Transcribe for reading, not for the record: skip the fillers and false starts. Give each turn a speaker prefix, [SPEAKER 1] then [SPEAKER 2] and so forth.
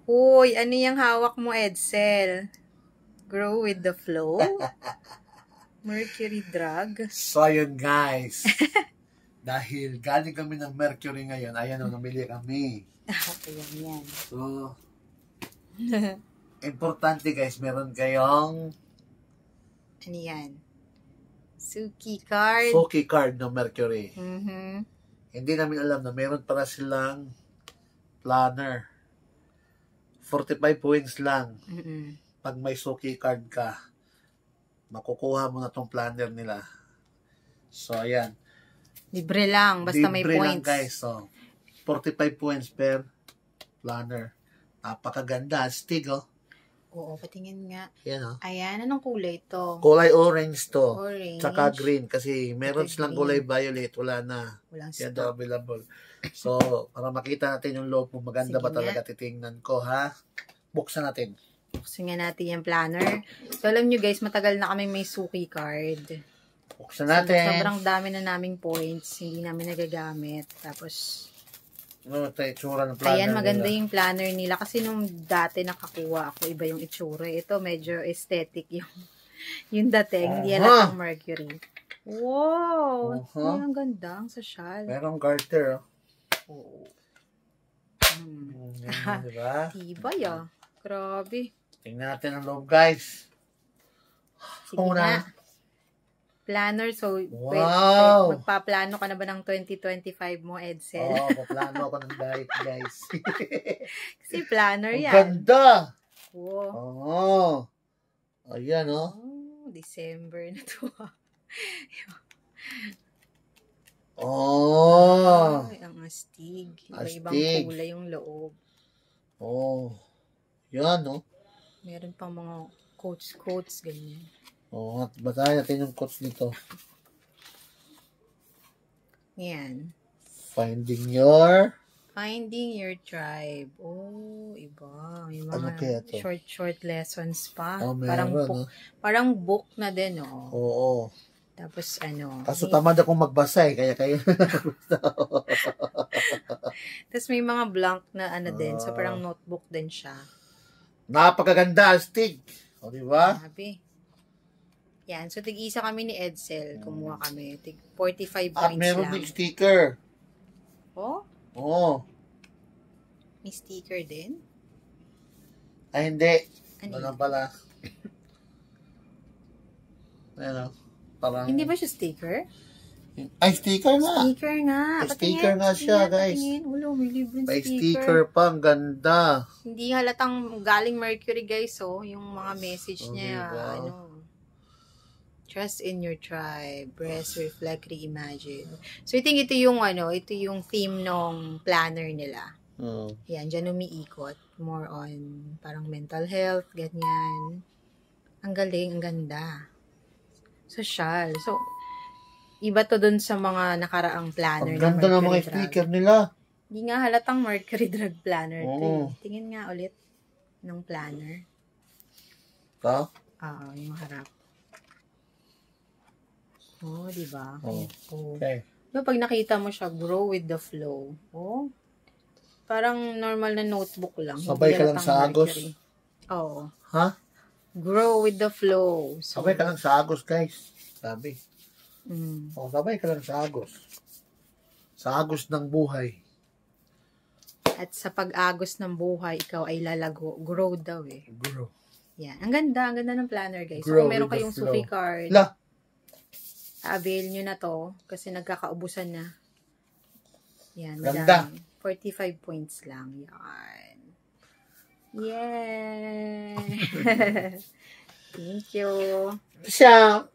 [SPEAKER 1] Hoy, ano yung hawak mo, Edsel? Grow with the flow? Mercury drug?
[SPEAKER 2] So, ayun guys. Dahil galing kami ng Mercury ngayon, ayan o, namili kami.
[SPEAKER 1] Ayan yan.
[SPEAKER 2] So, importante guys, meron kayong
[SPEAKER 1] Ano yan? Suki card?
[SPEAKER 2] Suki card ng Mercury.
[SPEAKER 1] Mm-hmm.
[SPEAKER 2] Hindi namin alam na meron para silang planner. 45 points lang. Pag may Suki card ka, makukuha mo na tong planner nila. So, ayan.
[SPEAKER 1] Libre lang, basta may points.
[SPEAKER 2] Libre lang guys. So, 45 points per planner. Napakaganda. Astig, oh.
[SPEAKER 1] Oo, patingin nga.
[SPEAKER 2] Yan, oh.
[SPEAKER 1] Ayan, anong kulay to?
[SPEAKER 2] Kulay orange to.
[SPEAKER 1] Orange.
[SPEAKER 2] Tsaka green. Kasi meron
[SPEAKER 1] Tsaka
[SPEAKER 2] silang
[SPEAKER 1] green.
[SPEAKER 2] kulay violet. Wala na.
[SPEAKER 1] Walang
[SPEAKER 2] Yan
[SPEAKER 1] stock.
[SPEAKER 2] daw available. So, para makita natin yung loob mo, maganda
[SPEAKER 1] Sige
[SPEAKER 2] ba talaga, titingnan ko, ha? Buksan natin.
[SPEAKER 1] Buksan nga natin yung planner. So, alam nyo guys, matagal na kami may Suki card.
[SPEAKER 2] Buksan natin.
[SPEAKER 1] Sobrang dami na naming points. Hindi namin nagagamit. Tapos,
[SPEAKER 2] ano ito, itsura ng planner
[SPEAKER 1] ayan, maganda
[SPEAKER 2] nila.
[SPEAKER 1] yung planner nila. Kasi nung dati nakakuha ako, iba yung itsura. Ito, medyo aesthetic yung dating. Hindi halatang Mercury. Wow! Ay, ang ganda. Ang social.
[SPEAKER 2] Merong garter, oh.
[SPEAKER 1] Oo.
[SPEAKER 2] Diba?
[SPEAKER 1] Tibay, ah. Grabe.
[SPEAKER 2] Tingnan natin ang loob, guys.
[SPEAKER 1] Sige na. Planner, so
[SPEAKER 2] Wow!
[SPEAKER 1] magpaplano ka na ba ng 2025 mo, Edsel?
[SPEAKER 2] Oo, paplano ako ng diet, guys.
[SPEAKER 1] Kasi planner
[SPEAKER 2] Ang
[SPEAKER 1] yan.
[SPEAKER 2] ganda!
[SPEAKER 1] Wow.
[SPEAKER 2] Oo. Ayan, oh.
[SPEAKER 1] Oh, December na to.
[SPEAKER 2] Oh.
[SPEAKER 1] Ay, ang astig.
[SPEAKER 2] Astig.
[SPEAKER 1] Iba-ibang kulay yung loob.
[SPEAKER 2] Oh. Yan, oh.
[SPEAKER 1] Meron pang mga quotes, ganyan.
[SPEAKER 2] Oh, at basahin natin yung quotes nito.
[SPEAKER 1] Yan.
[SPEAKER 2] Finding your
[SPEAKER 1] tribe. Oh, iba. May mga
[SPEAKER 2] Ano kaya to?
[SPEAKER 1] short lessons pa.
[SPEAKER 2] Oh, meron,
[SPEAKER 1] parang book na din, oh.
[SPEAKER 2] Oo.
[SPEAKER 1] Tapos, ano.
[SPEAKER 2] Kaso tamad akong magbasa eh, kaya kayo.
[SPEAKER 1] Tapos may mga blank na ano din. So, parang notebook din siya.
[SPEAKER 2] Napakaganda, astig. O, diba?
[SPEAKER 1] Sabi. Yan. So, tig-isa kami ni Edsel. Kumuha kami. 45
[SPEAKER 2] At
[SPEAKER 1] points
[SPEAKER 2] meron
[SPEAKER 1] lang.
[SPEAKER 2] din sticker.
[SPEAKER 1] Oh?
[SPEAKER 2] Oo.
[SPEAKER 1] May sticker din?
[SPEAKER 2] Ay, hindi.
[SPEAKER 1] Ano
[SPEAKER 2] Ano pala? Ano? Parang...
[SPEAKER 1] Hindi ba siya sticker?
[SPEAKER 2] Ay, sticker nga.
[SPEAKER 1] Sticker nga.
[SPEAKER 2] May sticker nga siya, guys.
[SPEAKER 1] Ulo, may libreng
[SPEAKER 2] May
[SPEAKER 1] sticker.
[SPEAKER 2] sticker pa. Ang ganda.
[SPEAKER 1] Hindi halatang galing Mercury, guys, oh. Yung mga message niya,
[SPEAKER 2] diba?
[SPEAKER 1] ano. Trust in your tribe. Rest, reflect, reimagine. So, I think ito yung, ito yung theme ng planner nila.
[SPEAKER 2] Oh.
[SPEAKER 1] Yan, dyan umiikot. More on, parang mental health, ganyan. Ang galing, ang ganda. Social. So, iba to dun sa mga nakaraang planner.
[SPEAKER 2] Ang ganda ng mga sticker nila.
[SPEAKER 1] Hindi nga halatang Mercury Drug Planner to.
[SPEAKER 2] Oo.
[SPEAKER 1] Tingin nga ulit ng planner.
[SPEAKER 2] Ito?
[SPEAKER 1] Oo, yung harap. Oh, di ba?
[SPEAKER 2] Oh.
[SPEAKER 1] Oh.
[SPEAKER 2] Okay.
[SPEAKER 1] No, pag nakita mo siya, grow with the flow. Oh. Parang normal na notebook lang.
[SPEAKER 2] Sabay ka lang sa Agos?
[SPEAKER 1] Oo.
[SPEAKER 2] Ha?
[SPEAKER 1] Grow with the flow. So,
[SPEAKER 2] Sabay ka lang sa Agos, guys. Sabi.
[SPEAKER 1] Mm.
[SPEAKER 2] O, sabay ka lang sa Agos. Sa Agos ng buhay.
[SPEAKER 1] At sa pag-agos ng buhay, ikaw ay lalago. Grow daw eh.
[SPEAKER 2] Grow.
[SPEAKER 1] Yan. Ang ganda ng planner, guys. So,
[SPEAKER 2] Grow
[SPEAKER 1] kung meron
[SPEAKER 2] with the
[SPEAKER 1] kayong
[SPEAKER 2] flow.
[SPEAKER 1] Suki card,
[SPEAKER 2] La.
[SPEAKER 1] avail nyo na to kasi nagkakaubusan na. Yan.
[SPEAKER 2] Ganda.
[SPEAKER 1] Madami. 45 points lang. Yan. Yay! Thank you.
[SPEAKER 2] Siya.